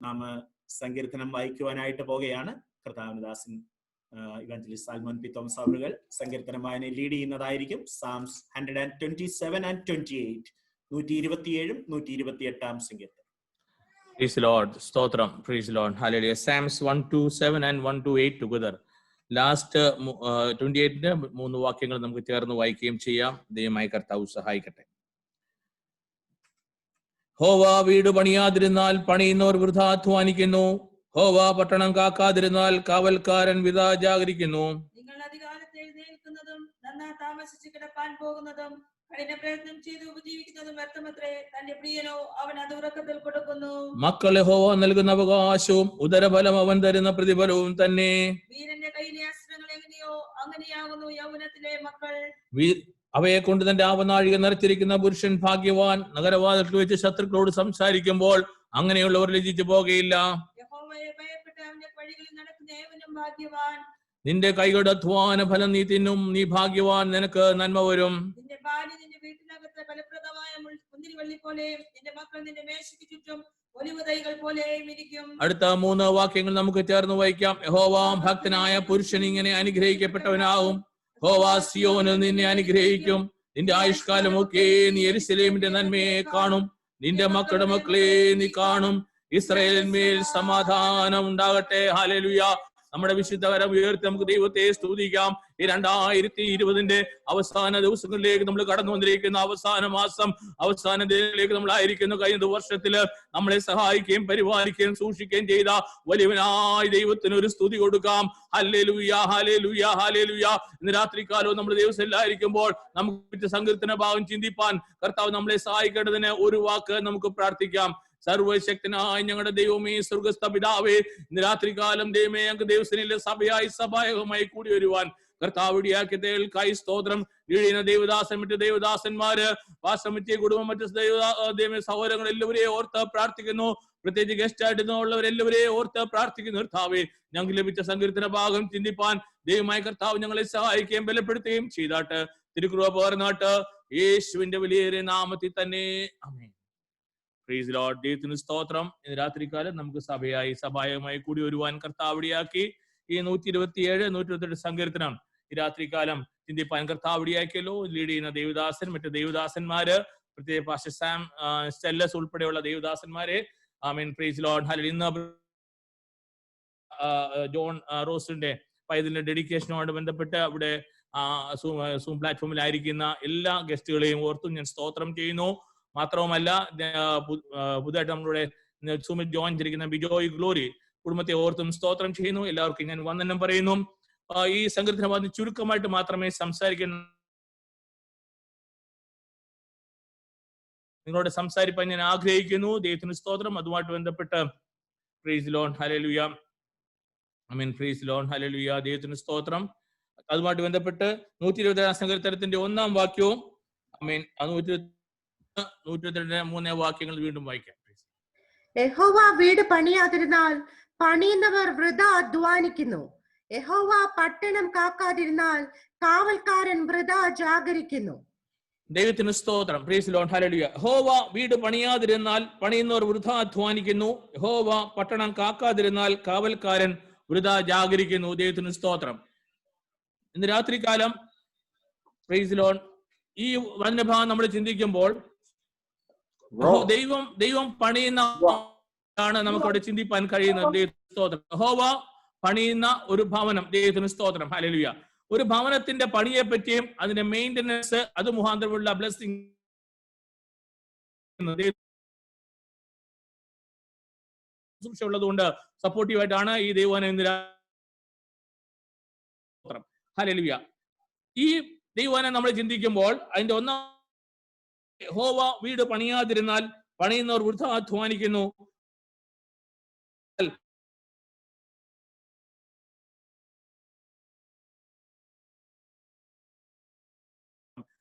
നാം സങ്കീർത്തനം വായിക്കുവാനായിട്ട് പോകുകയാണ്. കർത്താവിദാസൻ ഇവാഞ്ചലിസ്റ്റ് സാൽമോൻ പി തോമസ് അവറുകൾ സങ്കീർത്തനം വായന ലീഡ് ചെയ്യുന്നതായിരിക്കും. സാംസ് 127 and 28, 127 128 സങ്കീർത്തനം. Praise the Lord. Stotram. Praise the Lord. Hallelujah. Psalms 127 and 128 together. Last 28 മൂന്ന് വാക്യങ്ങൾ നമുക്ക് ചേർന്ന് വായിക്കുകയും ചെയ്യാം. ദൈവമായ കർത്താവ് സഹായിക്കട്ടെ. ഹോവ വീട് പണിയാതിരുന്നാൽ പണിയുന്നവർ വൃഥാ അധ്വാനിക്കുന്നു. ഹോവ പട്ടണം കാക്കാതിരുന്നാൽ കാവൽക്കാരൻ വൃഥാ ജാഗരിക്കുന്നു. നിങ്ങൾ അധികാലത്ത് എഴുന്നേൽക്കുന്നതും നന്നാ താമസിച്ച് കിടപ്പാൻ പോകുന്നതും കഠിന പ്രയത്നം ചെയ്ത് ഉപജീവിക്കുന്നതും വ്യർത്ഥമത്രേ. തന്റെ പ്രിയനോ അവൻ അത് ഉറക്കത്തിൽ കൊടുക്കുന്നു. മക്കൾ യഹോവ നൽകുന്ന അവകാശവും ഉദരഫലം അവൻ തരുന്ന പ്രതിഫലവും തന്നെ. വീരന്റെ കയ്യിലെ അസ്ത്രങ്ങൾ എങ്ങനെയോ അങ്ങനെയാകുന്നു യൗവനത്തിലെ മക്കൾ. അവയെ കൊണ്ട് തന്റെ ആവനാഴിക നിറച്ചിരിക്കുന്ന പുരുഷൻ ഭാഗ്യവാൻ. നഗരവാതിൽക്ക് വെച്ച് ശത്രുക്കളോട് സംസാരിക്കുമ്പോൾ അങ്ങനെയുള്ളവർ ലജ്ജിച്ചു പോകുകയില്ല. യഹോവയെ ഭയപ്പെട്ട് അവന്റെ വഴികളിൽ നടക്കുന്ന ഏവനും ഭാഗ്യവാൻ. നിന്റെ കൈകളുടെ അധ്വാന ഫലം നീ തിന്നും, നീ ഭാഗ്യവാൻ, നിനക്ക് നന്മ വരും. നിന്റെ ഭാര്യ നിന്റെ വീട്ടിനകത്ത് ഫലപ്രദമായ മുന്തിരിവള്ളി പോലെയും നിന്റെ മക്കൾ നിന്റെ മേശയ്ക്ക് ചുറ്റും ഒലിവ് തൈകൾ പോലെയും ഇരിക്കും. അടുത്ത മൂന്ന് വാക്യങ്ങൾ നമുക്ക് ചേർന്ന് വായിക്കാം. യഹോവ ഭക്തനായ പുരുഷൻ ഇങ്ങനെ അനുഗ്രഹിക്കപ്പെട്ടവനാകും. യഹോവ സിയോനിൽ നിന്നെ അനുഗ്രഹിക്കും. നിന്റെ ആയുഷ്കാലമൊക്കെ നീ യെരൂശലേമിന്റെ നന്മയെ കാണും. നിന്റെ മക്കളുടെ മക്കളെ നീ കാണും. ഇസ്രായേലിന്മേൽ സമാധാനം ഉണ്ടാകട്ടെ. ഹല്ലേലൂയ. നമ്മുടെ വിശുദ്ധകരം ഉയർത്തി നമുക്ക് ദൈവത്തെ സ്തുതിക്കാം. ഈ 2020 അവസാന ദിവസങ്ങളിലേക്ക് നമ്മൾ കടന്നു വന്നിരിക്കുന്ന അവസാന മാസം, അവസാന ദിനങ്ങളിലേക്ക് നമ്മളായിരിക്കുന്നു. കഴിഞ്ഞ വർഷത്തില് നമ്മളെ സഹായിക്കുകയും പരിപാലിക്കുകയും സൂക്ഷിക്കുകയും ചെയ്ത വലിയവനായ ദൈവത്തിന് ഒരു സ്തുതി കൊടുക്കാം. Hallelujah, hallelujah, hallelujah. ഇന്ന് രാത്രികാലവും നമ്മൾ ദിവസമില്ലായിരിക്കുമ്പോൾ നമുക്ക് സങ്കീർത്തന ഭാഗം ചിന്തിപ്പാൻ കർത്താവ് നമ്മളെ സഹായിക്കേണ്ടതിന് ഒരു വാക്ക് നമുക്ക് പ്രാർത്ഥിക്കാം. സർവശക്തനായ ഞങ്ങളുടെ ദൈവമേ, സ്വർഗസ്ഥ പിതാവേ, ഇന്ന് രാത്രികാലം ദൈവമേ ഞങ്ങൾക്ക് ദൈവസേനയിലെ സഭായകമായി കൂടി വരുവാൻ കർത്താവ് ഇടയാക്കിയതേൽക്കായി സ്തോത്രം. വീഴുന്ന ദേവദാസൻ, മറ്റു ദേവദാസന്മാര്, വാസമിറ്റിയ കുടുംബം, മറ്റു ദൈവ സഹോദരങ്ങൾ എല്ലാവരെയും ഓർത്ത് പ്രാർത്ഥിക്കുന്നു. പ്രത്യേകിച്ച് ഗസ്റ്റ് ആയിട്ടുള്ളവരെല്ലാവരെയും ഓർത്ത് പ്രാർത്ഥിക്കുന്നു. കർത്താവേ, ഞങ്ങൾക്ക് ലഭിച്ച സങ്കീർത്തന ഭാഗം ചിന്തിപ്പാൻ ദൈവമായ കർത്താവ് ഞങ്ങളെ സഹായിക്കുകയും ബലപ്പെടുത്തുകയും ചെയ്താട്ട് തിരുകൃപ പകർന്നാട്ട് യേശുവിന്റെ വലിയ നാമത്തിൽ തന്നെ ആമേൻ. Praise the Lord. ദൈവത്തിന് സ്തോത്രം. ഇന്ന് രാത്രികാലം നമുക്ക് സഭായകമായി കൂടി വരുവാൻ കർത്താവ് ഇടയാക്കി. ഈ 127 128 സങ്കീർത്തനം ഈ രാത്രികാലം ചിന്തിപ്പാൻ കർത്താവ് ഇടയാക്കിയല്ലോ. ലീഡ് ചെയ്യുന്ന ദേവദാസൻ, മറ്റു ദേവദാസന്മാര്, പ്രത്യേക പാസ്റ്റർ സാം സ്റ്റെല്ലസ് ഉൾപ്പെടെയുള്ള ദേവദാസന്മാരെ amen. Praise the Lord. Hallelujah. ഇന്ന് ജോൺ റോസിന്റെ പൈതലിന്റെ ഡെഡിക്കേഷനുമായിട്ട് ബന്ധപ്പെട്ട് അവിടെ സൂം പ്ലാറ്റ്ഫോമിലായിരിക്കുന്ന എല്ലാ ഗസ്റ്റുകളെയും ഓർത്തും ഞാൻ സ്തോത്രം ചെയ്യുന്നു. മാത്രവുമല്ല, പുതുതായിട്ട് നമ്മളുടെ സൂമിൽ ജോയിൻ ചെയ്തിരിക്കുന്ന ബിജോയ് ഗ്ലോറി കുടുംബത്തെ ഓർത്തും സ്തോത്രം ചെയ്യുന്നു. എല്ലാവർക്കും ഞാൻ വന്ദനം പറയുന്നു. ഈ സങ്കീർത്തനം ചുരുക്കമായിട്ട് മാത്രമേ സംസാരിക്കുന്ന നിങ്ങളോട് സംസാരിപ്പാൻ ഞാൻ ആഗ്രഹിക്കുന്നു. ദൈവത്തിന് സ്തോത്രം. അതുമായിട്ട് ബന്ധപ്പെട്ട് price the Lord, hallelujah, amen. Praise the Lord, hallelujah. ദൈവത്തിന് സ്തോത്രം. അതുമായിട്ട് ബന്ധപ്പെട്ട് 127 സങ്കീർത്തനത്തിന്റെ 1-ാം വാക്യവും ആമേൻ 122 3 വാക്യങ്ങൾ വീണ്ടും വായിക്കാം. യഹോവ വീട് പണിയാതിരുന്നാൽ പണിയുന്നവർ വൃഥാ അധ്വാനിക്കുന്നു. യഹോവ പട്ടണം കാക്കാതിരുന്നാൽ കാവൽക്കാരൻ വൃഥാ ജാഗരിക്കുന്നു. ദൈവത്തിന് സ്തോത്രം. Price the Lord, hallelujah. യഹോവ വീട് പണിയാതിരുന്നാൽ പണിയുന്നവർ വൃഥാ അധ്വാനിക്കുന്നു. യഹോവ പട്ടണം കാക്കാതിരുന്നാൽ കാവൽക്കാരൻ വൃഥാ ജാഗരിക്കുന്നു. ദൈവത്തിന് സ്തോത്രം. ഇന്ന് രാത്രികാലം പ്രൈസ് ദി ലോർഡ് ഈ വചനഭാഗം നമ്മൾ ചിന്തിക്കുമ്പോൾ ദൈവം പണിയുന്ന നമുക്ക് അവിടെ ചിന്തിപ്പാൻ കഴിയുന്നത്. യഹോവ പണിയുന്ന ഒരു ഭവനം. ദൈവത്തിന് സ്തോത്രം. ഹല്ലേലൂയ. ഒരു ഭവനത്തിന്റെ പണിയെ പറ്റിയും അതിന്റെ മെയിന്റനൻസ്, അത് മുഖാന്തരമുള്ള ബ്ലെസ്സിംഗ് ഉള്ളതുകൊണ്ട് സപ്പോർട്ടീവായിട്ടാണ് ഈ ദൈവവചനം. ഹല്ലേലൂയ. ഈ ദൈവവചനം നമ്മൾ ചിന്തിക്കുമ്പോൾ അതിന്റെ ഒന്നാം, യഹോവ വീട് പണിയാതിരുന്നാൽ പണിയുന്നവർ വൃഥാ അധ്വാനിക്കുന്നു.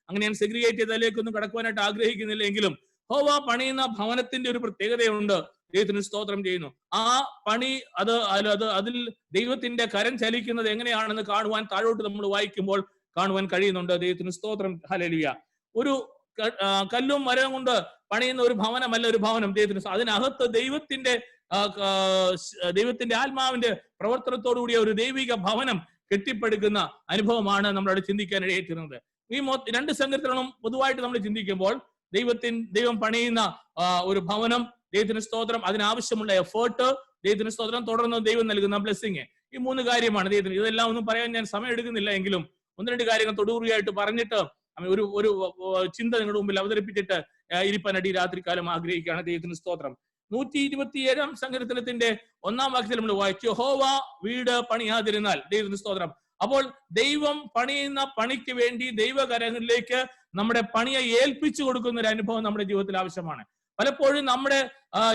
അങ്ങനെ ഞാൻ സെഗ്രിഗേറ്റ് ചെയ്തതിലേക്കൊന്നും കടക്കുവാനായിട്ട് ആഗ്രഹിക്കുന്നില്ല. എങ്കിലും യഹോവ പണിയുന്ന ഭവനത്തിന്റെ ഒരു പ്രത്യേകതയുണ്ട്. ദൈവത്തിന് സ്തോത്രം ചെയ്യുന്നു. ആ പണി അതിൽ ദൈവത്തിന്റെ കരം ചലിക്കുന്നത് എങ്ങനെയാണെന്ന് കാണുവാൻ താഴോട്ട് നമ്മൾ വായിക്കുമ്പോൾ കാണുവാൻ കഴിയുന്നുണ്ട്. ദൈവത്തിന് സ്തോത്രം. ഹല്ലേലൂയ. ഒരു കല്ലും മരവും കൊണ്ട് പണിയുന്ന ഒരു ഭവനമല്ല ഒരു ഭവനം. ദൈവത്തിന് അതിനകത്ത് ദൈവത്തിന്റെ ദൈവത്തിന്റെ ആത്മാവിന്റെ പ്രവർത്തനത്തോടുകൂടിയ ഒരു ദൈവിക ഭവനം കെട്ടിപ്പടുക്കുന്ന അനുഭവമാണ് നമ്മളവിടെ ചിന്തിക്കാൻ ഇടയായിത്തീരുന്നത്. ഈ രണ്ട് സങ്കീർത്തനങ്ങളും പൊതുവായിട്ട് നമ്മൾ ചിന്തിക്കുമ്പോൾ ദൈവം പണിയുന്ന ഒരു ഭവനം, ദൈവത്തിന് സ്തോത്രം, അതിനാവശ്യമുള്ള എഫേർട്ട്, ദൈവത്തിന് സ്തോത്രം, തുടർന്ന് ദൈവം നൽകുന്ന ബ്ലെസ്സിങ്, ഈ 3 കാര്യമാണ് ദൈവത്തിന്. ഇതെല്ലാം ഒന്നും പറയാൻ ഞാൻ സമയം എടുക്കുന്നില്ല, എങ്കിലും 1-2 കാര്യങ്ങൾ തൊടുകുറിയായിട്ട് പറഞ്ഞിട്ട് ഒരു ചിന്ത നിങ്ങളുടെ മുമ്പിൽ അവതരിപ്പിച്ചിട്ട് ഇരിപ്പാനടി രാത്രികാലം ആഗ്രഹിക്കുകയാണ്. ദൈവത്തിന് സ്തോത്രം. 127 സങ്കീർത്തനത്തിന്റെ 1-ാം വാക്യത്തിൽ നമ്മൾ വായിച്ചു, യഹോവ വീട് പണിയാതിരുന്നാൽ, ദൈവത്തിന് സ്തോത്രം. അപ്പോൾ ദൈവം പണിയുന്ന പണിക്ക് വേണ്ടി ദൈവകരങ്ങളിലേക്ക് നമ്മുടെ പണിയെ ഏൽപ്പിച്ചു കൊടുക്കുന്ന ഒരു അനുഭവം നമ്മുടെ ജീവിതത്തിൽ ആവശ്യമാണ്. പലപ്പോഴും നമ്മുടെ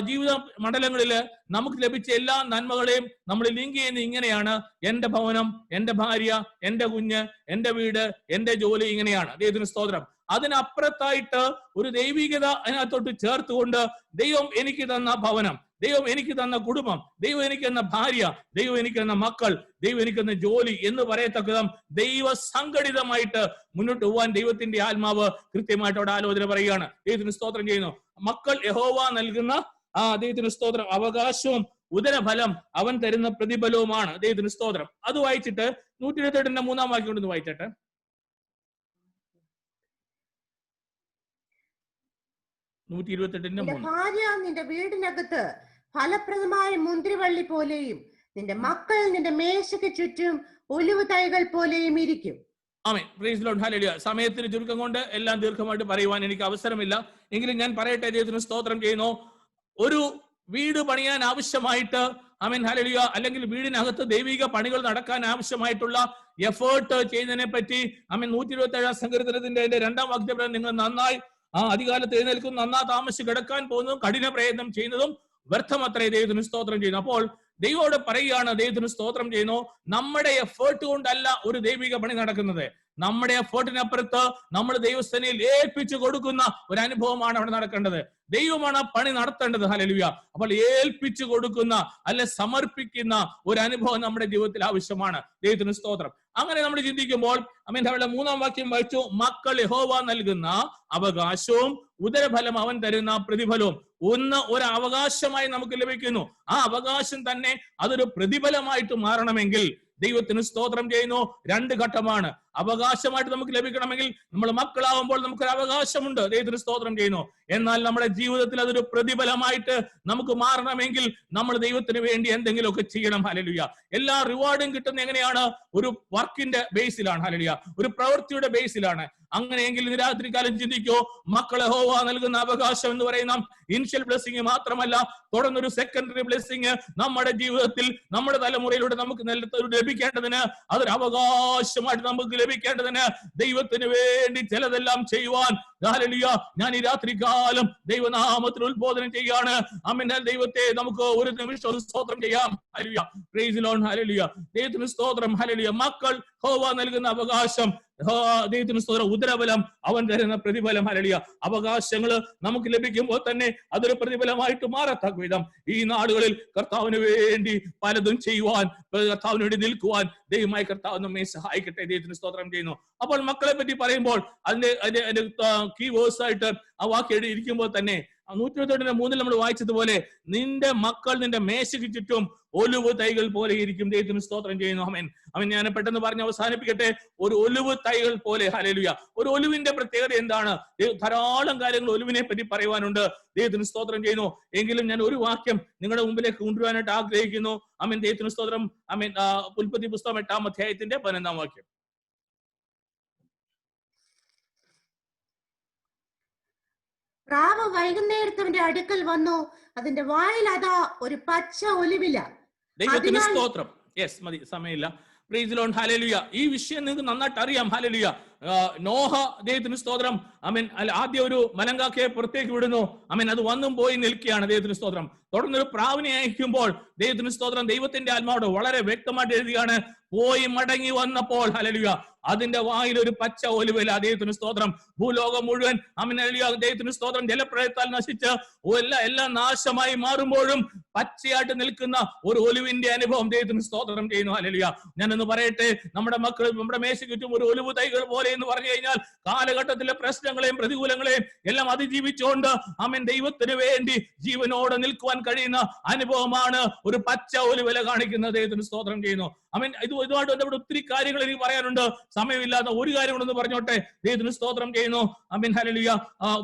ജീവിത മണ്ഡലങ്ങളില് നമുക്ക് ലഭിച്ച എല്ലാ നന്മകളെയും നമ്മൾ ലിങ്ക് ചെയ്യുന്നത് ഇങ്ങനെയാണ്: എന്റെ ഭവനം, എന്റെ ഭാര്യ, എന്റെ കുഞ്ഞ്, എന്റെ വീട്, എന്റെ ജോലി, ഇങ്ങനെയാണ്. ദൈവത്തിന് സ്തോത്രം. അതിനപ്പുറത്തായിട്ട് ഒരു ദൈവികത അതിനകത്തോട്ട് ചേർത്തുകൊണ്ട് ദൈവം എനിക്ക് തന്ന ഭവനം, ദൈവം എനിക്ക് തന്ന കുടുംബം, ദൈവം എനിക്ക് തന്ന ഭാര്യ, ദൈവം എനിക്ക് തന്ന മക്കൾ, ദൈവം എനിക്ക് തന്ന ജോലി എന്ന് പറയത്തക്കതും ദൈവ സംഘടിതമായിട്ട് മുന്നോട്ട് പോകാൻ ദൈവത്തിന്റെ ആത്മാവ് കൃത്യമായിട്ട് അവിടെ ആലോചന പറയുകയാണ്. ദൈവത്തിന് സ്തോത്രം ചെയ്യുന്നു. മക്കൾ യഹോവ നൽകുന്ന ദൈവത്തിന് സ്തോത്രം അവകാശവും ഉദരഫലം അവൻ തരുന്ന പ്രതിഫലവുമാണ്. ദൈവത്തിന് സ്തോത്രം. അത് വായിച്ചിട്ട് 128 3-ാം വാക്യം കൊണ്ടൊന്ന് വായിച്ചട്ടെ. 128 ഭാര്യ നിന്റെ വീടിനകത്ത് ഫലപ്രദമായ മുന്തിരിവള്ളി പോലെയും നിന്റെ മക്കൾ നിന്റെ മേശയ്ക്ക് ചുറ്റും ഒലിവ് തൈകൾ പോലെയും ഇരിക്കും. Amen. Praise the Lord. Hallelujah. സമയത്തിന് ചുരുക്കം കൊണ്ട് എല്ലാം ദീർഘമായിട്ട് പറയുവാൻ എനിക്ക് അവസരമില്ല, എങ്കിലും ഞാൻ പറയട്ടെ. ദൈവത്തിന് സ്തോത്രം ചെയ്യുന്നു. ഒരു വീട് പണിയാൻ ആവശ്യമായിട്ട്, ആമേൻ, ഹല്ലേലൂയ, അല്ലെങ്കിൽ വീടിനകത്ത് ദൈവിക പണികൾ നടക്കാൻ ആവശ്യമായിട്ടുള്ള എഫേർട്ട് ചെയ്യുന്നതിനെ പറ്റി, ആമേൻ, 127 സങ്കീർത്തനത്തിന്റെ 2-ാം വാക്യത്തിൽ നിങ്ങൾ നന്നായി അധികാലത്ത് എഴുന്നേൽക്കും, നന്നാ താമസിച്ച് കിടക്കാൻ പോകുന്നതും കഠിന പ്രയത്നം ചെയ്യുന്നതും വ്യർത്ഥമത്രേ. ദൈവത്തിന് സ്തോത്രം ചെയ്യുന്നു. അപ്പോൾ ദൈവത്തോട് പറയുകയാണ്, ദൈവത്തിന് സ്തോത്രം ചെയ്യുന്നു, നമ്മുടെ എഫേർട്ട് കൊണ്ടല്ല ഒരു ദൈവിക പണി നടക്കുന്നത്. നമ്മുടെ എഫേർട്ടിനപ്പുറത്ത് നമ്മൾ ദൈവസേനയിൽ ഏൽപ്പിച്ചു കൊടുക്കുന്ന ഒരു അനുഭവമാണ് അവിടെ നടക്കേണ്ടത്. ദൈവമാണ് ആ പണി നടത്തേണ്ടത്. ഹല്ലേലൂയ. അപ്പോൾ ഏൽപ്പിച്ചു കൊടുക്കുന്ന, അല്ലെ സമർപ്പിക്കുന്ന ഒരു അനുഭവം നമ്മുടെ ജീവിതത്തിൽ ആവശ്യമാണ്. ദൈവത്തിന് സ്തോത്രം. അങ്ങനെ നമ്മൾ ചിന്തിക്കുമ്പോൾ, ആമേൻ, അവിടെ 3-ാം വാക്യം വായിച്ചു, മക്കൾ യഹോവ നൽകുന്ന അവകാശവും ഉദരഫലം അവൻ തരുന്ന പ്രതിഫലവും. ഒരു അവകാശമായി നമുക്ക് ലഭിക്കുന്നു. ആ അവകാശം തന്നെ അതൊരു പ്രതിഫലമായിട്ട് മാറണമെങ്കിൽ ദൈവത്തിന് സ്തോത്രം ചെയ്യുന്നു. 2 ഘട്ടമാണ്. അവകാശമായിട്ട് നമുക്ക് ലഭിക്കണമെങ്കിൽ നമ്മൾ മക്കളാവുമ്പോൾ നമുക്കൊരു അവകാശമുണ്ട്. ദൈവത്തിന് സ്തോത്രം ചെയ്യുന്നു. എന്നാൽ നമ്മുടെ ജീവിതത്തിൽ അതൊരു പ്രതിഫലമായിട്ട് നമുക്ക് മാറണമെങ്കിൽ നമ്മൾ ദൈവത്തിന് വേണ്ടി എന്തെങ്കിലുമൊക്കെ ചെയ്യണം. ഹല്ലേലൂയ. എല്ലാ റിവാർഡും കിട്ടുന്ന എങ്ങനെയാണ്? ഒരു വർക്കിന്റെ ബേസിലാണ്. ഹല്ലേലൂയ. ഒരു പ്രവൃത്തിയുടെ ബേസിലാണ്. അങ്ങനെയെങ്കിൽ ഇന്ന് രാത്രികാലം ചിന്തിക്കോ, മക്കളെ യഹോവ നൽകുന്ന അവകാശം എന്ന് പറയുന്ന ഇനിഷ്യൽ ബ്ലെസ്സിങ് മാത്രമല്ല, തുടർന്നൊരു സെക്കൻഡറി ബ്ലെസ്സിങ് നമ്മുടെ ജീവിതത്തിൽ, നമ്മുടെ തലമുറയിലൂടെ നമുക്ക് ലഭിക്കേണ്ടതിന്, അതൊരു അവകാശമായിട്ട് നമുക്ക് ലഭിക്കേണ്ടതിന് ദൈവത്തിന് വേണ്ടി ചിലതെല്ലാം ചെയ്യുവാൻ, ഹല്ലേലൂയ, ഞാൻ ഈ രാത്രികാലം ദൈവനാമത്തിൽ ഉത്ബോധനം ചെയ്യാണ്. ആമേൻ. ദൈവത്തെ നമുക്ക് ഒരു നിമിഷം സ്തോത്രം ചെയ്യാം. Hallelujah. Price the Lord. Hallelujah. ദൈവത്തിന് സ്തോത്രം. ഹല്ലേലൂയ. മക്കൾ യഹോവ നൽകുന്ന അവകാശം, ദൈവത്തിന് സ്തോത്രം, ഉദരഫലം അവൻ തരുന്ന പ്രതിഫലം. ഹല്ലേലൂയ. അവകാശങ്ങൾ നമുക്ക് ലഭിക്കുമ്പോൾ തന്നെ അതൊരു പ്രതിഫലമായിട്ട് മാറത്തക്ക വിധം ഈ നാളുകളിൽ കർത്താവിന് വേണ്ടി പലതും ചെയ്യുവാൻ, കർത്താവിന് വേണ്ടി നിൽക്കുവാൻ ദൈവമായി കർത്താവ് നമ്മെ സഹായിക്കട്ടെ. ദൈവത്തിന് സ്തോത്രം ചെയ്യുന്നു. അപ്പോൾ മക്കളെ പറ്റി പറയുമ്പോൾ അതിന്റെ കീ വേഴ്സ് ആയിട്ട് ആ വാക്യം എഴുതിയിരിക്കുമ്പോൾ തന്നെ 128 നമ്മൾ വായിച്ചതുപോലെ, നിന്റെ മക്കൾ നിന്റെ മേശയ്ക്ക് ചുറ്റും ഒലിവ് തൈകൾ പോലെ ഇരിക്കും. ദൈവത്തിന് സ്തോത്രം ചെയ്യുന്നു. ആമേൻ. അവൻ ഞാൻ പെട്ടെന്ന് പറഞ്ഞ് അവസാനിപ്പിക്കട്ടെ. ഒരു ഒലിവ് തൈകൾ പോലെ. ഹല്ലേലൂയ. ഒരു ഒലിവിന്റെ പ്രത്യേകത എന്താണ്? ധാരാളം കാര്യങ്ങൾ ഒലിവിനെ പറ്റി പറയുവാനുണ്ട്. ദൈവത്തിന് സ്തോത്രം ചെയ്യുന്നു. എങ്കിലും ഞാൻ ഒരു വാക്യം നിങ്ങളുടെ മുമ്പിലേക്ക് കൊണ്ടുവരാനായിട്ട് ആഗ്രഹിക്കുന്നു. ആമേൻ. ദൈവത്തിന് സ്തോത്രം. ആമേൻ. ഉൽപ്പത്തി പുസ്തകം 8-ാം അധ്യായത്തിന്റെ 11-ാം വാക്യം. പ്രാവ് വൈകുന്നേരത്തവന്റെ അടുക്കൽ വന്നു, അതിന്റെ വായിൽ അതാ ഒരു പച്ച ഒലിവില. ദൈവത്തിന് സ്തോത്രം. യെസ്, മതി, സമയമില്ല. Price the Lord. ഹല്ലേലൂയ. ഈ വിഷയം നിങ്ങൾക്ക് നന്നായിട്ട് അറിയാം. ഹല്ലേലൂയ. നോഹ, ദൈവത്തിന് സ്തോത്രം, ആമേൻ, ആദ്യം ഒരു മലങ്കാക്കയെ പുറത്തേക്ക് വിടുന്നു. ആമേൻ. അത് വന്നും പോയി നിൽക്കുകയാണ്. ദൈവത്തിന് സ്തോത്രം. തുടർന്നൊരു പ്രാവിനെ അയക്കുമ്പോൾ ദൈവത്തിന് സ്തോത്രം, ദൈവത്തിന്റെ ആത്മാവോട് വളരെ വ്യക്തമായിട്ട് എഴുതുകയാണ്, പോയി മടങ്ങി വന്നപ്പോൾ, ഹല്ലേലൂയ, അതിന്റെ വായിൽ ഒരു പച്ച ഒലിവില. ദൈവത്തിന് സ്തോത്രം. ഭൂലോകം മുഴുവൻ, ആമേൻ, ഹല്ലേലൂയ, ദൈവത്തിന് സ്തോത്രം, ജലപ്രളയത്താൽ നശിച്ച് എല്ലാം നാശമായി മാറുമ്പോഴും പച്ചയായിട്ട് നിൽക്കുന്ന ഒരു ഒലിവിന്റെ അനുഭവം ദൈവത്തിന് സ്തോത്രം ചെയ്യുന്നു. ഹല്ലേലൂയ. ഞാനൊന്ന് പറയട്ടെ, നമ്മുടെ മക്കൾ നമ്മുടെ മേശയ്ക്ക് ചുറ്റും ഒരു ഒലിവ് തൈകൾ പോലെ പോലെ എന്ന് പറഞ്ഞു കഴിഞ്ഞാൽ കാലഘട്ടത്തിലെ പ്രശ്നങ്ങളെയും പ്രതികൂലങ്ങളെയും എല്ലാം അതിജീവിച്ചുകൊണ്ട് ആമേൻ ദൈവത്തിന് വേണ്ടി ജീവനോടെ നിൽക്കുവാൻ കഴിയുന്ന അനുഭവമാണ് ഒരു പച്ച ഒലിവില കാണിക്കുന്നത്. ദൈവത്തിന് സ്തോത്രം ചെയ്യുന്നു. ആമേൻ. ഇതുമായിട്ട് ബന്ധപ്പെട്ട് ഒത്തിരി കാര്യങ്ങൾ എനിക്ക് പറയാനുണ്ട്, സമയമില്ലാത്ത ഒരു കാര്യം കൊണ്ടൊന്ന് പറഞ്ഞോട്ടെ. ദൈവത്തിന് സ്തോത്രം ചെയ്യുന്നു. ആമേൻ. ഹല്ലേലൂയ.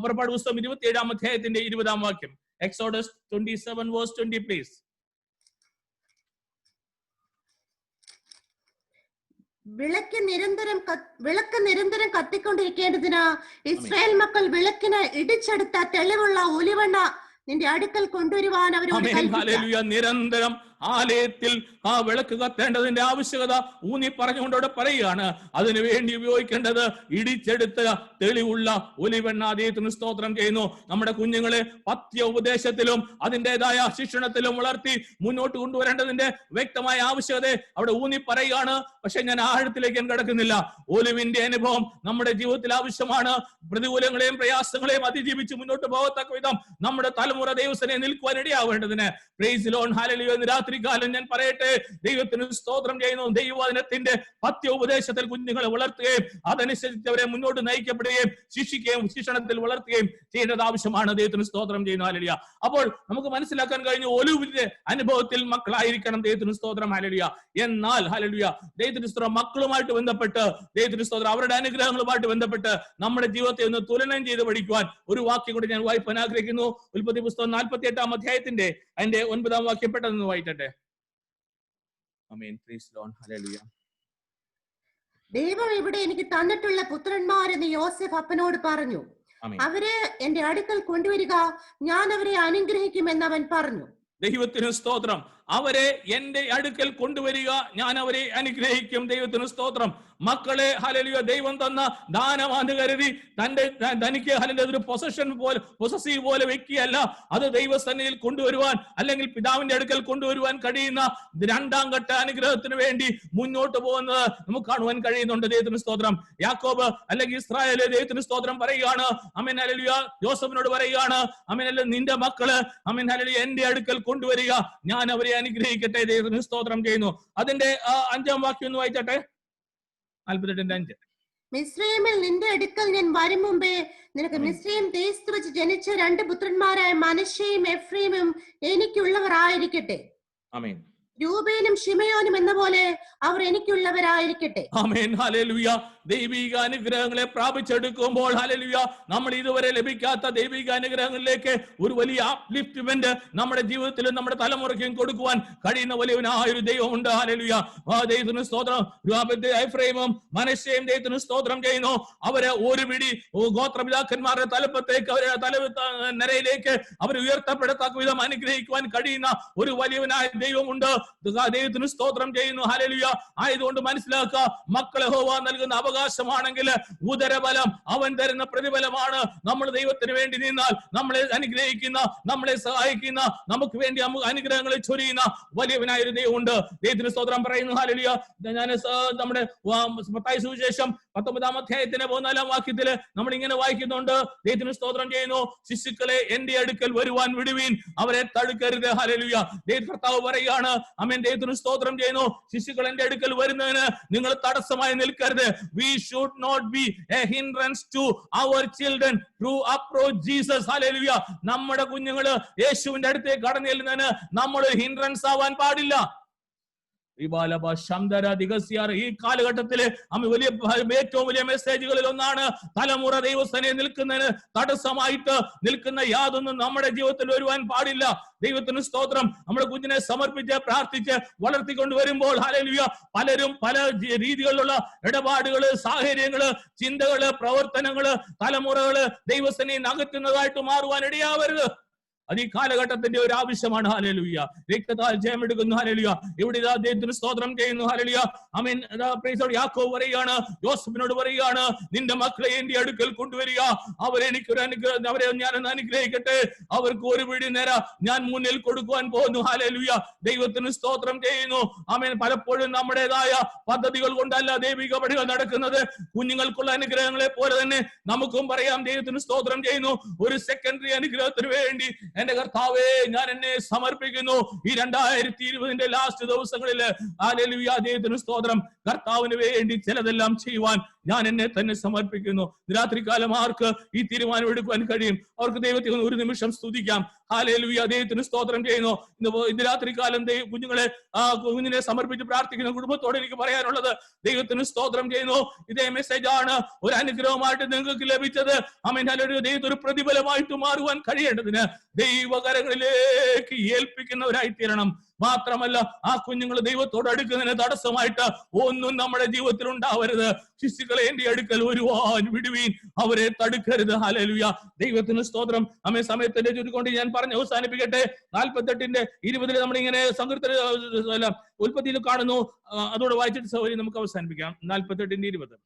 പുറപ്പാട് പുസ്തകം 27-ാം അധ്യായത്തിന്റെ 20-ാം വാക്യം. Exodus 27 verse 20 please. വിളക്ക് നിരന്തരം കത്തിക്കൊണ്ടിരിക്കേണ്ടതിന് ഇസ്രായേൽ മക്കൾ വിളക്കിന് ഇടിച്ചെടുത്ത തെളിവുള്ള ഒലിവെണ്ണ നിന്റെ അടുക്കൽ കൊണ്ടുവരുവാൻ അവരോട് ഹല്ലേലൂയ. നിരന്തരം ആലയത്തിൽ ആ വിളക്ക് കത്തേണ്ടതിന്റെ ആവശ്യകത ഊന്നി പറഞ്ഞുകൊണ്ട് അവിടെ പറയുകയാണ്. അതിനു വേണ്ടി ഉപയോഗിക്കേണ്ടത് ഇടിച്ചെടുത്ത തെളിവുള്ള ഒലിവെണ്ണ. ദൈവത്തിന് സ്തോത്രം ചെയ്യുന്നു. നമ്മുടെ കുഞ്ഞുങ്ങളെ പത്യ ഉപദേശത്തിലും അതിൻ്റെതായ ശിക്ഷണത്തിലും വളർത്തി മുന്നോട്ട് കൊണ്ടുവരേണ്ടതിന്റെ വ്യക്തമായ ആവശ്യകത അവിടെ ഊന്നി പറയുകയാണ്. പക്ഷെ ഞാൻ ആഴത്തിലേക്ക് ഞാൻ കിടക്കുന്നില്ല. ഒലിവിന്റെ അനുഭവം നമ്മുടെ ജീവിതത്തിൽ ആവശ്യമാണ്. പ്രതികൂലങ്ങളെയും പ്രയാസങ്ങളെയും അതിജീവിച്ച് മുന്നോട്ട് പോകത്തക്ക വിധം നമ്മുടെ തലമുറ ദൈവസനെ നിൽക്കുവാൻ ഇടയാവേണ്ടതിന് പ്രൈസ് ദി ലോർഡ്. ഹല്ലേലൂയ. രാത്രികാലം ഞാൻ പറയട്ടെ, ദൈവത്തിന് സ്തോത്രം ചെയ്യുന്നു. ദൈവവചനത്തിന്റെ പത്യോപദേശത്തിൽ കുഞ്ഞുങ്ങളെ വളർത്തുകയും അതനുസരിച്ച് അവരെ മുന്നോട്ട് നയിക്കപ്പെടുകയും ശിക്ഷിക്കുകയും ശിക്ഷണത്തിൽ വളർത്തുകയും ചെയ്യേണ്ടത് ആവശ്യമാണ്. ദൈവത്തിന് സ്തോത്രം ചെയ്യുന്നു. ഹല്ലേലൂയ. അപ്പോൾ നമുക്ക് മനസ്സിലാക്കാൻ കഴിഞ്ഞു ഒലിവിന്റെ അനുഭവത്തിൽ മക്കളായിരിക്കണം. ദൈവത്തിന് സ്തോത്രം. ഹല്ലേലൂയ. എന്നാൽ ഹല്ലേലൂയ ദൈവത്തിന് സ്തോത്രം മക്കളുമായിട്ട് ബന്ധപ്പെട്ട് ദൈവത്തിന് സ്തോത്രം അവരുടെ അനുഗ്രഹങ്ങളുമായിട്ട് ബന്ധപ്പെട്ട് നമ്മുടെ ജീവിതത്തെ ഒന്ന് തുലനം ചെയ്ത് പഠിക്കുവാൻ ഒരു വാക്യം കൂടി ഞാൻ വായിപ്പാൻ ആഗ്രഹിക്കുന്നു. ഉൽപ്പത്തി പുസ്തകം 48-ാം അധ്യായത്തിന്റെ അതിന്റെ 9-ാം വാക്യം പെട്ടെന്ന് വായിക്കട്ടെ. Amen. Praise the Lord. Hallelujah. ദൈവം ഇവിടെ എനിക്ക് തന്നിട്ടുള്ള പുത്രന്മാരെന്ന് യോസേഫ് അപ്പനോട് പറഞ്ഞു. അവരെ എന്റെ അടുക്കൽ കൊണ്ടുവരിക, ഞാൻ അവരെ അനുഗ്രഹിക്കുമെന്ന് അവൻ പറഞ്ഞു. ദൈവത്തിന് സ്തോത്രം. അവരെ എന്റെ അടുക്കൽ കൊണ്ടുവരിക, ഞാൻ അവരെ അനുഗ്രഹിക്കും. ദൈവത്തിന് സ്തോത്രം. മക്കളെ ഹല്ലേലൂയ ദൈവം തന്ന ദാനമാണെന്ന് കരുതി തനിക്ക് ഒരു പൊസസീവ് പോലെ വെക്കുകയല്ല. അത് ദൈവസന്നിധിയിൽ കൊണ്ടുവരുവാൻ അല്ലെങ്കിൽ പിതാവിന്റെ അടുക്കൽ കൊണ്ടുവരുവാൻ കഴിയുന്ന രണ്ടാം ഘട്ട അനുഗ്രഹത്തിന് വേണ്ടി മുന്നോട്ട് പോകുന്നത് നമുക്ക് കാണുവാൻ കഴിയുന്നുണ്ട്. ദൈവത്തിന് സ്തോത്രം. യാക്കോബ് അല്ലെങ്കിൽ ഇസ്രായേൽ ദൈവത്തിന് സ്തോത്രം പറയുകയാണ്. ആമേൻ. ഹല്ലേലൂയ. യോസഫിനോട് പറയുകയാണ്, ആമേൻ, അല്ല നിന്റെ മക്കള് ആമേൻ ഹല്ലേലൂയ എന്റെ അടുക്കൽ കൊണ്ടുവരിക, ഞാൻ അവരെ അനുഗ്രഹിക്കട്ടെ. ദൈവത്തിന് സ്തോത്രം ചെയ്യുന്നു. അതിന്റെ 5-ാം വാക്യം ഒന്ന് വായിച്ചട്ടെ. 48-5. മിസ്രയീമിൽ നിന്റെ അടുക്കൽ ഞാൻ വരും മുമ്പേ നിനക്ക് മിസ്രയീം ദേശത്ത് വെച്ച് ജനിച്ച 2 പുത്രന്മാരായ മനശ്ശെയും എഫ്രയീമും എനിക്കുള്ളവർ ആയിരിക്കട്ടെ. ആമേൻ. രൂബേനും ശിമയോനും എന്ന പോലെ അവർ എനിക്കുള്ളവരായിരിക്കട്ടെ. ആമേൻ. ഹല്ലേലൂയ. ദൈവിക അനുഗ്രഹങ്ങളെ പ്രാപിച്ചെടുക്കുമ്പോൾ ഹല്ലേലൂയ നമ്മൾ ഇതുവരെ ലഭിക്കാത്ത ദൈവിക അനുഗ്രഹങ്ങളിലേക്ക് ഒരു വലിയ അപ്ലിഫ്റ്റ്മെന്റ് നമ്മുടെ ജീവിതത്തിലും നമ്മുടെ തലമുറയ്ക്കും കൊടുക്കുവാൻ കഴിയുന്ന വലിയവനായ ഒരു ദൈവമുണ്ട്. ഹല്ലേലൂയ. ദൈവത്തിന് സ്തോത്രം. എഫ്രയീമും മനശ്ശെയും ദൈവത്തിന് സ്തോത്രം ചെയ്യുന്നു. അവരെ ഒരു പിടി ഗോത്രപിതാക്കന്മാരുടെ തലപ്പത്തേക്ക് അവരെ നിരയിലേക്ക് അവർ ഉയർത്തപ്പെടത്തക്ക വിധം അനുഗ്രഹിക്കുവാൻ കഴിയുന്ന ഒരു വലിയവനായ ദൈവമുണ്ട്. ദൈവത്തിന് സ്തോത്രം ചെയ്യുന്നു. ഹല്ലേലൂയ. ആയതുകൊണ്ട് മനസ്സിലാക്കുക, മക്കളെ യഹോവ നൽകുന്ന അവകാശമാണെങ്കിൽ ഉദരബലം അവൻ തരുന്ന പ്രതിഫലമാണ്. നമ്മൾ ദൈവത്തിന് വേണ്ടി നിന്നാൽ നമ്മളെ അനുഗ്രഹിക്കുന്ന, നമ്മളെ സഹായിക്കുന്ന, നമുക്ക് വേണ്ടി അനുഗ്രഹങ്ങളെ ചൊരിയുന്ന വലിയവനായ ഒരു ദൈവമുണ്ട്. ദൈവത്തിന് സ്തോത്രം പറയുന്നു. ഹല്ലേലൂയ. ഞാൻ നമ്മുടെ മത്തായി സുവിശേഷം 19-ാം അധ്യായത്തിന്റെ 14-ാം വാക്യത്തില് നമ്മൾ ഇങ്ങനെ വായിക്കുന്നുണ്ട്. ദൈവത്തിന് സ്തോത്രം ചെയ്യുന്നു. ശിശുക്കളെ എന്റെ അടുക്കൽ വരുവാൻ വിടുവീൻ, അവരെ തടുക്കരുത്. ഹല്ലേലൂയ. കർത്താവ് പറയുകയാണ്. ആമേൻ. ദൈവത്തിന് സ്തോത്രം ചെയ്യുന്നു. ശിശുക്കൾ എന്റെ അടുക്കൽ വരുന്നതിന് നിങ്ങൾ തടസ്സമായി നിൽക്കരുത്. We should not be a hindrance to our children to approach Jesus. Hallelujah. നമ്മുടെ കുഞ്ഞുങ്ങള് യേശുവിന്റെ അടുത്തേക്ക് കടന്നു ചെല്ലുന്നതിന് നമ്മൾ ഹിൻഡ്രൻസ് ആവാൻ പാടില്ല. ഈ കാലഘട്ടത്തില് ഏറ്റവും വലിയ മെസ്സേജുകളിൽ ഒന്നാണ് തലമുറ ദൈവസേനയിൽ നിൽക്കുന്നതിന് തടസ്സമായിട്ട് നിൽക്കുന്ന യാതൊന്നും നമ്മുടെ ജീവിതത്തിൽ വരുവാൻ പാടില്ല. ദൈവത്തിന് സ്തോത്രം. നമ്മുടെ കുഞ്ഞിനെ സമർപ്പിച്ച് പ്രാർത്ഥിച്ച് വളർത്തിക്കൊണ്ട് വരുമ്പോൾ ഹല്ലേലൂയ പലരും പല രീതികളിലുള്ള ഇടപാടുകള്, സാഹചര്യങ്ങള്, ചിന്തകള്, പ്രവർത്തനങ്ങള്, തലമുറകള് ദൈവസേനയിൽ അകറ്റുന്നതായിട്ട് മാറുവാൻ ഇടയാവരുത്. അത് ഈ കാലഘട്ടത്തിന്റെ ഒരു ആവശ്യമാണ്. ഹല്ലേലൂയ. രക്തത്താൽ ജയമെടുക്കുന്നു. ഹല്ലേലൂയ. ഇവിടെ ദൈവത്തിന് സ്തോത്രം ചെയ്യുന്നു. ഹല്ലേലൂയ. ആമേൻ. യാക്കോബ് പറയുകയാണ്, യോസഫിനോട് പറയുകയാണ്, നിന്റെ മക്കളെ എന്റെ അടുക്കൽ കൊണ്ടുവരിക, അവരെ ഞാൻ അനുഗ്രഹിക്കട്ടെ, അവർക്ക് ഒരു പിടി നേര ഞാൻ മുന്നിൽ കൊടുക്കുവാൻ പോകുന്നു. ഹല്ലേലൂയ. ദൈവത്തിന് സ്തോത്രം ചെയ്യുന്നു. ആമേൻ. പലപ്പോഴും നമ്മുടേതായ പദ്ധതികൾ കൊണ്ടല്ല ദൈവിക പണികൾ നടക്കുന്നത്. കുഞ്ഞുങ്ങൾക്കുള്ള അനുഗ്രഹങ്ങളെ പോലെ തന്നെ നമുക്കും പറയാം. ദൈവത്തിന് സ്തോത്രം ചെയ്യുന്നു. ഒരു സെക്കൻഡറി അനുഗ്രഹത്തിന് വേണ്ടി എന്റെ കർത്താവേ ഞാൻ എന്നെ സമർപ്പിക്കുന്നു. ഈ 2020 ലാസ്റ്റ് ദിവസങ്ങളില് ഹല്ലേലൂയ ദൈവത്തിന് സ്തോത്രം കർത്താവിന് വേണ്ടി ചിലതെല്ലാം ചെയ്യുവാൻ ഞാൻ എന്നെ തന്നെ സമർപ്പിക്കുന്നു. രാത്രികാലം ആർക്ക് ഈ തീരുമാനം എടുക്കുവാൻ കഴിയും? അവർക്ക് ദൈവത്തെ ഒന്ന് ഒരു നിമിഷം സ്തുതിക്കാം. ഹല്ലേലൂയ. ദൈവത്തിന് സ്തോത്രം ചെയ്യുന്നു. ഇന്ന് രാത്രികാലം കുഞ്ഞുങ്ങളെ കുഞ്ഞിനെ സമർപ്പിച്ച് പ്രാർത്ഥിക്കുന്ന കുടുംബത്തോട് എനിക്ക് പറയാനുള്ളത്, ദൈവത്തിന് സ്തോത്രം ചെയ്യുന്നു. ഇതേ മെസ്സേജ് ആണ് ഒരു അനുഗ്രഹമായിട്ട് നിങ്ങൾക്ക് ലഭിച്ചത്. ആമേൻ. ഹല്ലേലൂയ. ദൈവത്തെ ഒരു പ്രതിഫലമായിട്ട് മാറുവാൻ കഴിയേണ്ടതിന് ദൈവകരങ്ങളിലേക്ക് ഏൽപ്പിക്കുന്നവരായി തീരണം. മാത്രമല്ല ആ കുഞ്ഞുങ്ങൾ ദൈവത്തോട് അടുക്കുന്നതിന് തടസ്സമായിട്ട് ഒന്നും നമ്മുടെ ജീവിതത്തിൽ ഉണ്ടാവരുത്. ശിശുക്കളെ എന്റെ അടുക്കൽ വരുവാൻ വിടുവീൻ, അവരെ തടുക്കരുത്. ഹല്ലേലൂയ. ദൈവത്തിന് സ്തോത്രം. അമ്മേ സമയത്തിന്റെ ചുരുക്കൊണ്ട് ഞാൻ പറഞ്ഞ് അവസാനിപ്പിക്കട്ടെ. 48:20 നമ്മളിങ്ങനെ സങ്കീർത്തന ഉൽപ്പത്തിയിൽ കാണുന്നു. അതോടെ വായിച്ചിട്ട് സൗകര്യം നമുക്ക് അവസാനിപ്പിക്കാം. 48:20.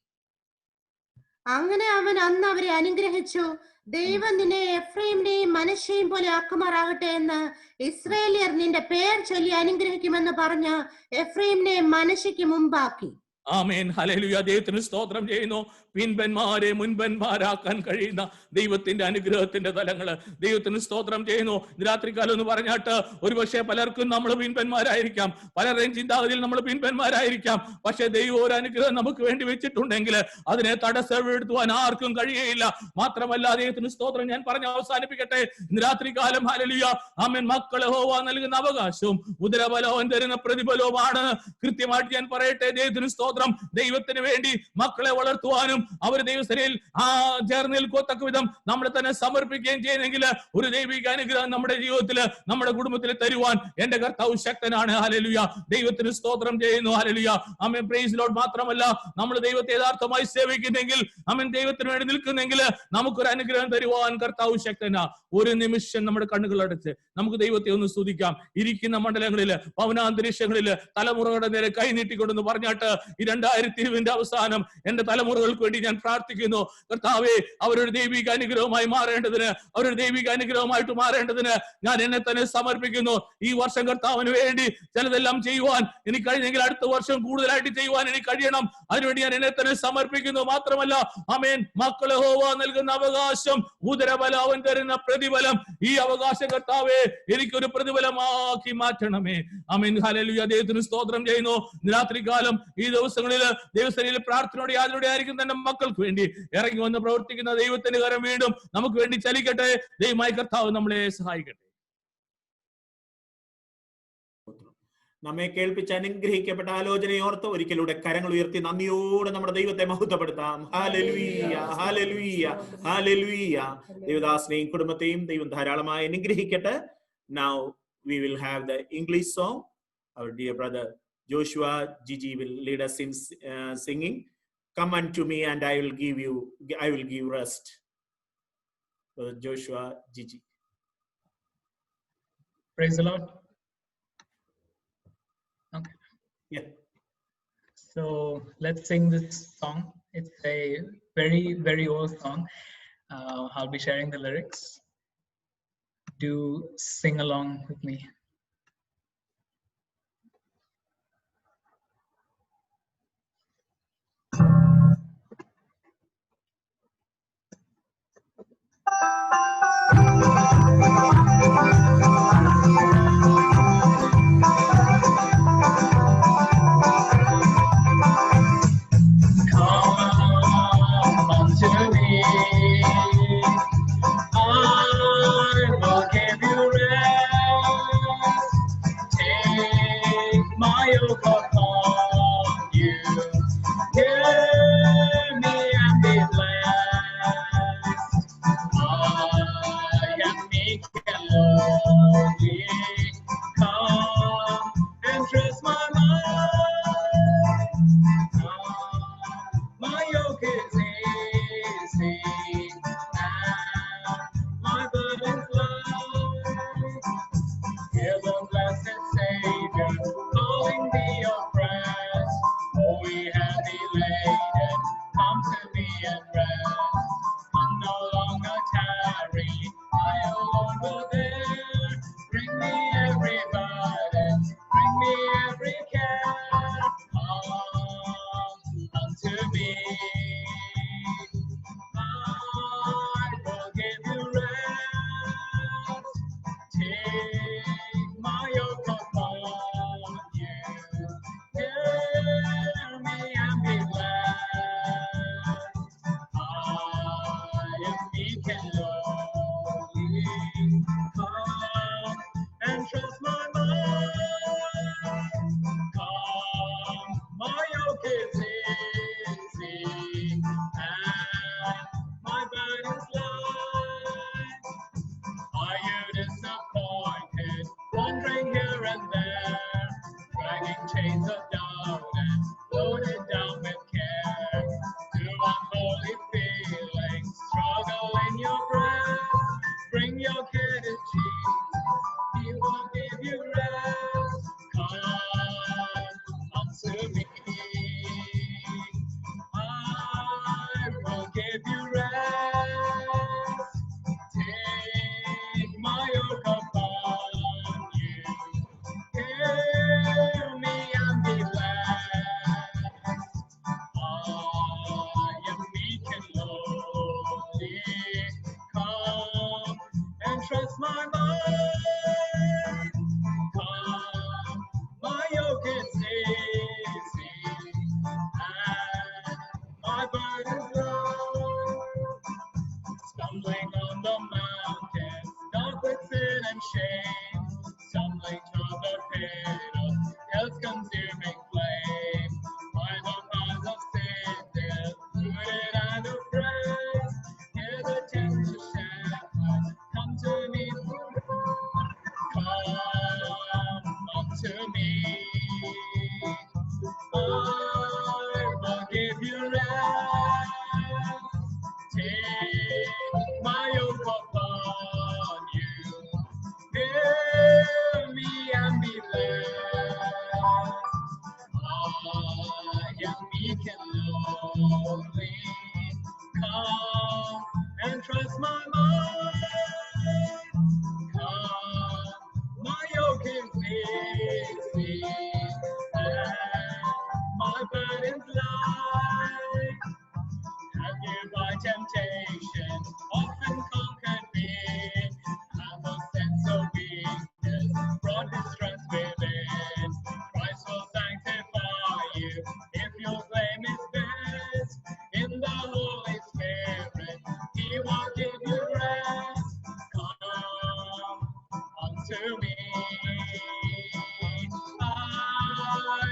അങ്ങനെ അവൻ അന്ന് അവരെ അനുഗ്രഹിച്ചു. ദൈവം നിന്നെ എഫ്രൈമിനെയും മനശ്ശെയും പോലെ ആക്കുമാറാകട്ടെ എന്ന് ഇസ്രായേലിയർ നിന്റെ പേർ ചൊല്ലി അനുഗ്രഹിക്കുമെന്ന് പറഞ്ഞ് എഫ്രൈമിനെ മനശ്ശെയ്ക്ക് മുമ്പാക്കി. ആമേൻ. ഹല്ലേലൂയ. ദൈവത്തിന് സ്തോത്രം ചെയ്യുന്നു. പിൻപന്മാരെ മുൻപന്മാരാക്കാൻ കഴിയുന്ന ദൈവത്തിന്റെ അനുഗ്രഹത്തിന്റെ തലങ്ങള് ദൈവത്തിന് സ്തോത്രം ചെയ്യുന്നു. രാത്രികാലം എന്ന് പറഞ്ഞാട്ട് ഒരുപക്ഷെ പലർക്കും നമ്മൾ പിൻപന്മാരായിരിക്കാം, പലരുടെയും ചിന്താഗതിയിൽ നമ്മൾ പിൻപന്മാരായിരിക്കാം. പക്ഷെ ദൈവം ഒരു അനുഗ്രഹം നമുക്ക് വേണ്ടി വെച്ചിട്ടുണ്ടെങ്കിൽ അതിനെ തടസ്സപ്പെടുത്തുവാൻ ആർക്കും കഴിയുകയില്ല. മാത്രമല്ല ദൈവത്തിന് സ്തോത്രം. ഞാൻ പറഞ്ഞ് അവസാനിപ്പിക്കട്ടെ. ഇന്ന് രാത്രികാലം ഹല്ലേലൂയ ആമേൻ മക്കളെ യഹോവ നൽകുന്ന അവകാശവും ഉദരബലവും തരുന്ന പ്രതിഫലവുമാണ്. കൃത്യമായിട്ട് ഞാൻ പറയട്ടെ, ദൈവത്തിന് സ്തോത്രം. ദൈവത്തിന് വേണ്ടി മക്കളെ വളർത്തുവാനും അവർ ദൈവസഭയിൽ ചേർന്ന് നിൽക്കത്തക്ക വിധം നമ്മളെ തന്നെ സമർപ്പിക്കുകയും ചെയ്യുന്നെങ്കിൽ ഒരു ദൈവിക അനുഗ്രഹം നമ്മുടെ ജീവിതത്തിൽ നമ്മുടെ കുടുംബത്തിൽ തരുവാൻ എന്റെ കർത്താവ് ശക്തനാണ്. ഹല്ലേലൂയ. ദൈവത്തിന് സ്തോത്രം ചെയ്യുന്നു. ഹല്ലേലൂയ. ആമേൻ. Praise Lord. മാത്രമല്ല നമ്മൾ ദൈവത്തെ യഥാർത്ഥമായി സേവിക്കുന്നെങ്കിൽ, ആമേൻ, ദൈവത്തിന് വേണ്ടി നിൽക്കുന്നെങ്കിൽ നമുക്കൊരു അനുഗ്രഹം തരുവാൻ കർത്താവ് ശക്തനാ. ഒരു നിമിഷം നമ്മുടെ കണ്ണുകൾ അടച്ച് നമുക്ക് ദൈവത്തെ ഒന്ന് സ്തുതിക്കാം. ഇരിക്കുന്ന മണ്ഡലങ്ങളില് ഭവനാന്തരീക്ഷങ്ങളില് തലമുറകളുടെ നേരെ കൈ നീട്ടിക്കൊണ്ടെന്ന് പറഞ്ഞാട്ട് ഈ 2020 അവസാനം എന്റെ തലമുറകൾക്ക് വേണ്ടി ഞാൻ പ്രാർത്ഥിക്കുന്നു. കർത്താവേ, അവരൊരു ദൈവിക അനുഗ്രഹമായി മാറേണ്ടതിന്, അവരൊരു ദൈവിക അനുഗ്രഹമായിട്ട് മാറേണ്ടതിന് ഞാൻ എന്നെ തന്നെ സമർപ്പിക്കുന്നു. ഈ വർഷം കർത്താവിന് വേണ്ടി ചിലതെല്ലാം ചെയ്യുവാൻ എനിക്ക് കഴിഞ്ഞെങ്കിൽ അടുത്ത വർഷം കൂടുതലായിട്ട് ചെയ്യുവാൻ എനിക്ക് കഴിയണം. അതിനുവേണ്ടി ഞാൻ എന്നെ തന്നെ സമർപ്പിക്കുന്നു. മാത്രമല്ല ആമേൻ, മക്കളെ യഹോവ നൽകുന്ന അവകാശം ഉദരബലം അവൻ തരുന്ന പ്രതിഫലം, ഈ അവകാശം കർത്താവേ എനിക്കൊരു പ്രതിഫലമാക്കി മാറ്റണമേ. ആമേൻ. ഹല്ലേലൂയ. ദൈവത്തിന് സ്തോത്രം ചെയ്യുന്നു. രാത്രികാലം ഈ ദിവസങ്ങളില് ദൈവസഭയിൽ പ്രാർത്ഥനയോടെ യാതൊരു ആയിരിക്കും തന്റെ മക്കൾക്ക് വേണ്ടി ഇറങ്ങി വന്ന് പ്രവർത്തിക്കുന്ന ദൈവത്തിന്റെ കരം വീണ്ടും നമുക്ക് വേണ്ടി ചലിക്കട്ടെ. ദൈവമായ കർത്താവ് നമ്മളെ സഹായിക്കട്ടെ. നമ്മെ കേൾപ്പിച്ച് അനുഗ്രഹിക്കപ്പെട്ട ആലോചനയോർത്ത് ഒരിക്കലൂടെ കരങ്ങൾ ഉയർത്തി നന്ദിയോടെ നമ്മുടെ ദൈവത്തെ മഹത്വപ്പെടുത്താം. Hallelujah, hallelujah, hallelujah. ദൈവദാസനെയും കുടുംബത്തെയും ദൈവം ധാരാളമായി അനുഗ്രഹിക്കട്ടെ. Now we will have the English song. Our dear brother Joshua Gigi will lead us in singing, "Come unto me and I will give rest." Joshua Gigi. Praise the Lord. Okay. Yeah. So let's sing this song. It's a very, very old song. I'll be sharing the lyrics. Do sing along with me. Hear the blessed Savior calling thee up. and there, dragging chains of doubt and loaded down with care. To unholy feelings, struggle in your breast. Bring your care to Jesus, He will give you rest. Come unto me, I will give you rest. Take my yoke upon you. Hear me and be blessed. I am weak and lowly. Come and trust my mind. Come, my yoke is easy and my burden light. Stumbling on the mountain, dark with sin and shame, stumbling to the pit of hell's consuming flame. By the paths of sin, deluded and afraid, hear the tender shepherd come to me. Come unto me, I will give you rest. Take my yoke upon you. Hear me and be blessed. I am meek and lowly. Come and trust my mind. Come, my yoke is easy and my burden's light. Have you by temptation often conquered me? Have a sense of weakness brought distress within? Christ will sanctify you if your flame is bent. In the Holy Spirit, He will give you rest. Come unto me, I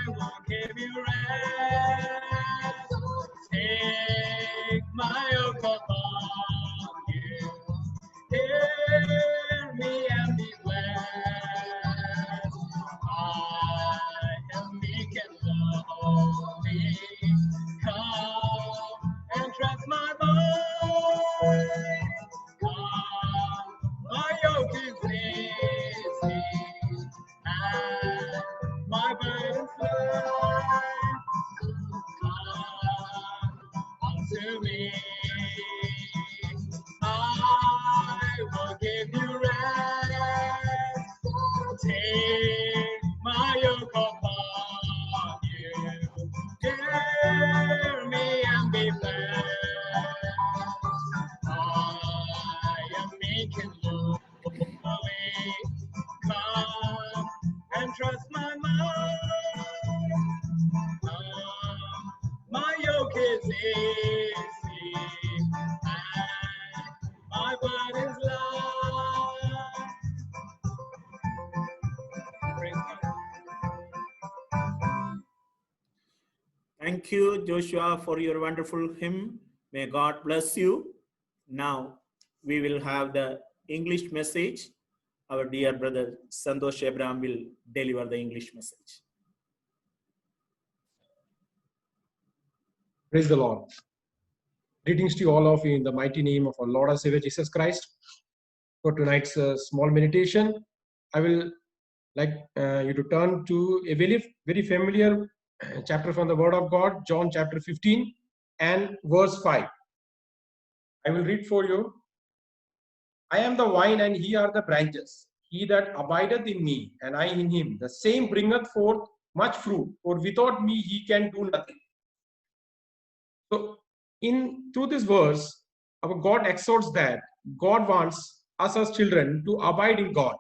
will give you rest. Take my yoke upon you. Hear me and be blessed. I am meek and lowly. Come and trust my mind. Come, my yoke is easy and my burden's light. Unto me, I will give you rest. Take my yoke upon you. Hear me and be blessed. I am meek and lowly. Come and trust my mind. My yoke is easy and my burden's light. Praise God. Thank you, Joshua, for your wonderful hymn. May God bless you. Now we will have the English message. Our dear brother Santosh Abraham will deliver the English message. Praise the Lord. Greetings to you all of you in the mighty name of our Lord and Savior Jesus Christ. For tonight's small meditation, I will like you to turn to a very familiar chapter from the Word of God, John chapter 15 and verse 5. I will read for you. I am the vine and ye are the branches. He that abideth in me and I in him, the same bringeth forth much fruit, for without me he can do nothing. So through this verse, our God exhorts that God wants us as children to abide in God.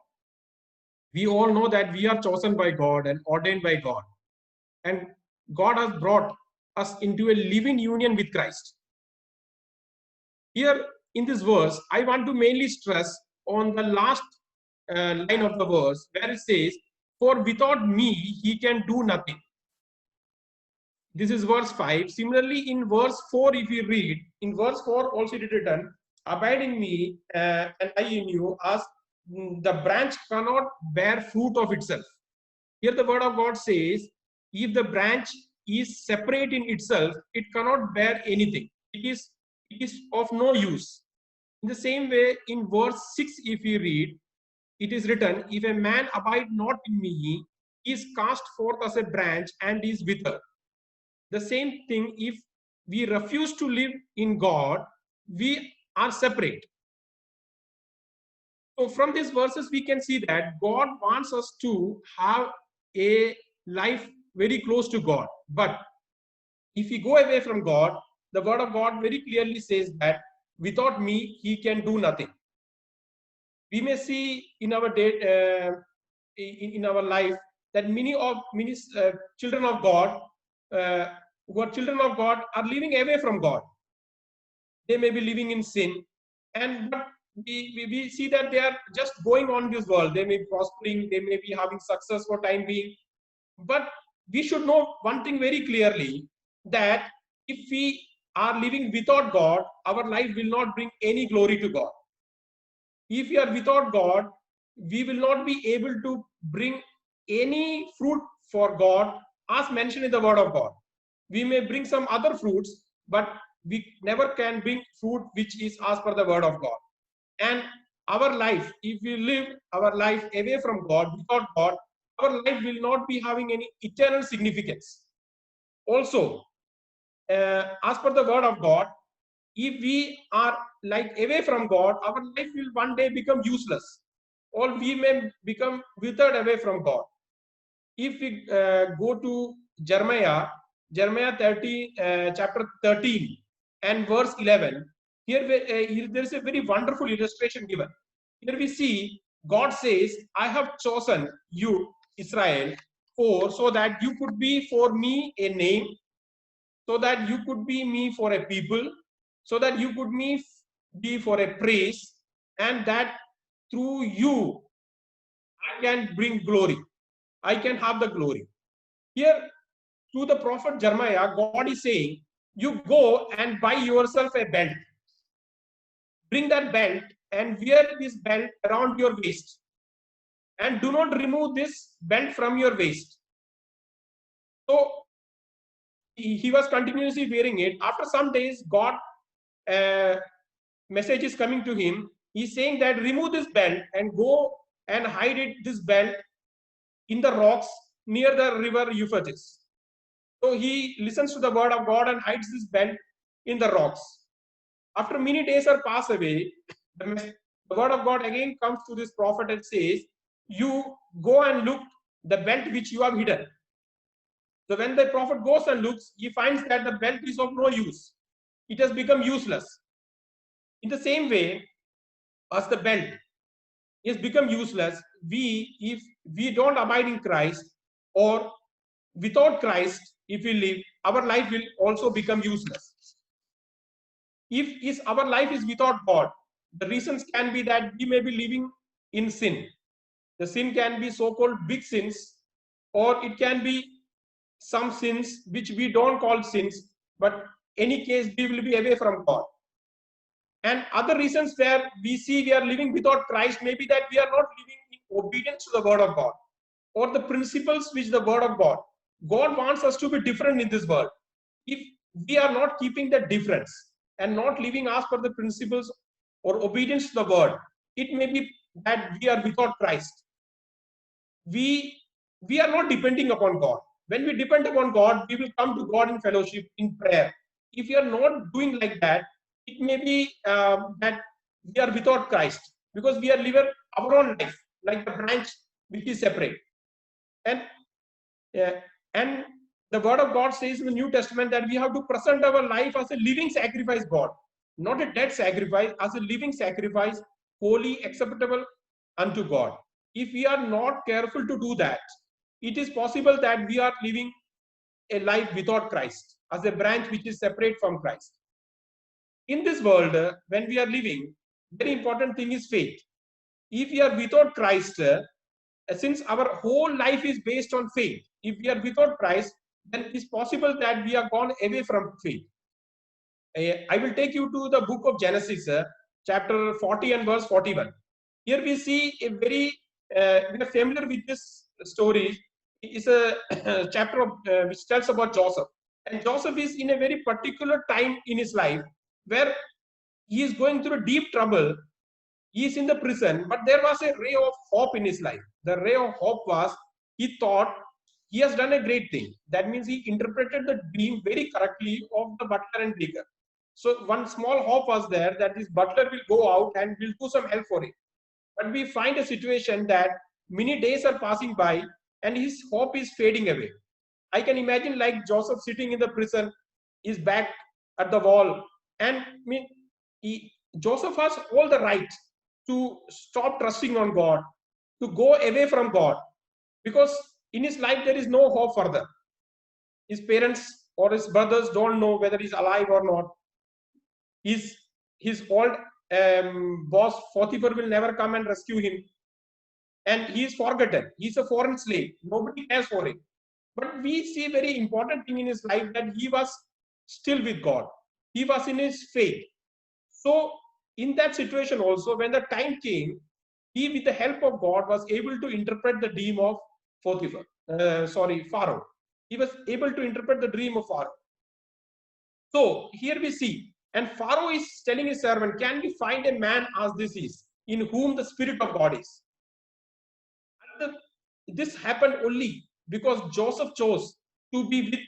We all know that we are chosen by God and ordained by God. And God has brought us into a living union with Christ. Here in this verse, I want to mainly stress on the last line of the verse where it says, for without me, he can do nothing. This is verse 5. Similarly, in verse 4, if you read, in verse 4 also it is written, abide in me and I in you, as the branch cannot bear fruit of itself. Here the word of God says, if the branch is separate in itself, it cannot bear anything. It is of no use. In the same way, in verse 6, if we read, it is written, if a man abide not in me, he is cast forth as a branch and is withered. The same thing, if we refuse to live in God, we are separate. So from these verses, we can see that God wants us to have a life very close to God. But if we go away from God, the word of God very clearly says that without me, he can do nothing. We may see in our in our life that many children of God who are children of God are living away from God. They may be living in sin, but we see that they are just going on this world. They may be prospering, they may be having success for time being. But we should know one thing very clearly, that if we are living without God, our life will not bring any glory to God. If we are without God, we will not be able to bring any fruit for God as mentioned in the word of God. We may bring some other fruits, but we never can bring fruit which is as per the word of God. And our life, if we live our life away from God, without God, our life will not be having any eternal significance. Also, as per the word of God, if we are like away from God, our life will one day become useless, or we may become withered away from God. If we go to Jeremiah 30, chapter 13 and verse 11, here there is a very wonderful illustration given. Here we see God says, I have chosen you, Israel, so that you could be for me a name, so that you could be me for a people, so that you could be for a praise, and that through you I can bring glory. I can have the glory. Here, to the prophet Jeremiah, God is saying, you go and buy yourself a belt. Bring that belt and wear this belt around your waist. And do not remove this belt from your waist. So, he was continuously wearing it. After some days, God message is coming to him. He's saying that remove this belt and go and hide this belt in the rocks near the river Euphrates. So he listens to the word of God and hides this belt in the rocks. After many days are passed away, the word of God again comes to this prophet and says, you go and look the belt which you have hidden. So when the prophet goes and looks, he finds that the belt is of no use. It has become useless. In the same way, as the belt is become useless, if we don't abide in Christ, or without Christ, if we live, our life will also become useless. If our life is without God, the reasons can be that we may be living in sin. The sin can be so-called big sins, or it can be some sins which we don't call sins, but any case we will be away from God. And other reasons where we see we are living without Christ, maybe that we are not living in obedience to the word of God, or the principles which the word of God. God wants us to be different in this world. If we are not keeping the difference and not living as per the principles or obedience to the word, it may be that we are without Christ. We are not depending upon God. When we depend upon God, we will come to God in fellowship, in prayer. If you are not doing like that, it may be that we are without Christ, because we are living our own life like the branch which is separate. And the word of God says in the New Testament that we have to present our life as a living sacrifice, God, not a dead sacrifice, as a living sacrifice, holy, acceptable unto God. If we are not careful to do that, it is possible that we are living a life without Christ, as a branch which is separate from Christ. In this world, when we are living, very important thing is faith. If we are without Christ, since our whole life is based on faith, if we are without Christ, then it is possible that we are gone away from faith. I will take you to the book of Genesis, chapter 40 and verse 41. Here we see a very, we are familiar with this story. is a chapter of, which tells about Joseph. And Joseph is in a very particular time in his life where he is going through deep trouble. He is in the prison, but there was a ray of hope in his life. The ray of hope was, he thought he has done a great thing. That means he interpreted the dream very correctly of the butler and baker. So one small hope was there that this butler will go out and will do some help for him. But we find a situation that many days are passing by and his hope is fading away. I can imagine like Joseph sitting in the prison, his back at the wall, and Joseph has all the right to stop trusting on God, to go away from God, because in his life there is no hope further. His parents or his brothers don't know whether he's alive or not. His old boss Potiphar will never come and rescue him, and he is forgotten. He's a foreign slave. Nobody cares for him. But we see very important thing in his life, that he was still with God. He was in his faith. So in that situation also, when the time came, he, with the help of God, was able to interpret the dream of Pharaoh. He was able to interpret the dream of Pharaoh. So here we see, and Pharaoh is telling his servant, can we find a man as this is, in whom the Spirit of God is? And this happened only because Joseph chose to be with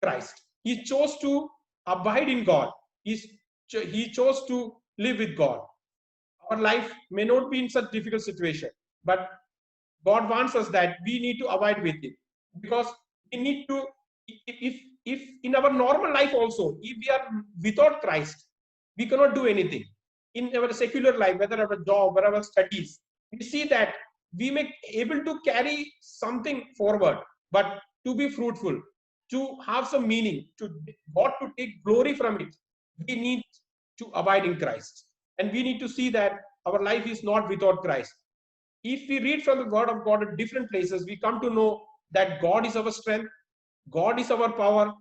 Christ. He chose to abide in God. He chose to live with God. Our life may not be in such difficult situation, but God wants us that we need to abide with Him, because we need to, if in our normal life also, if we are without Christ, we cannot do anything. In our secular life, whether our job or our studies, we see that we may be able to carry something forward, but to be fruitful, to have some meaning, to God to take glory from it, we need to abide in Christ. And we need to see that our life is not without Christ. If we read from the word of God at different places, we come to know that God is our strength, God is our power,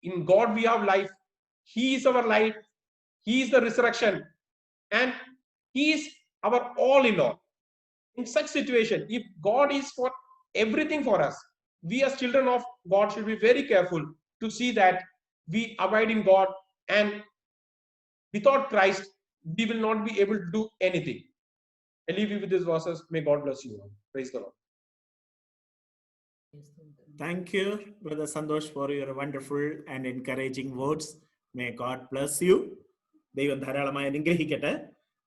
in God we have life, He is our life, He is the resurrection, and He is our all in all. In such situation, if God is for everything for us, we as children of God should be very careful to see that we abide in God, and without Christ, we will not be able to do anything. I leave you with these verses. May God bless you. Praise the Lord. Thank you, Brother Santosh, for your wonderful and encouraging words. May God bless you. ദൈവം ധാരാളമായി അനുഗ്രഹിക്കട്ടെ.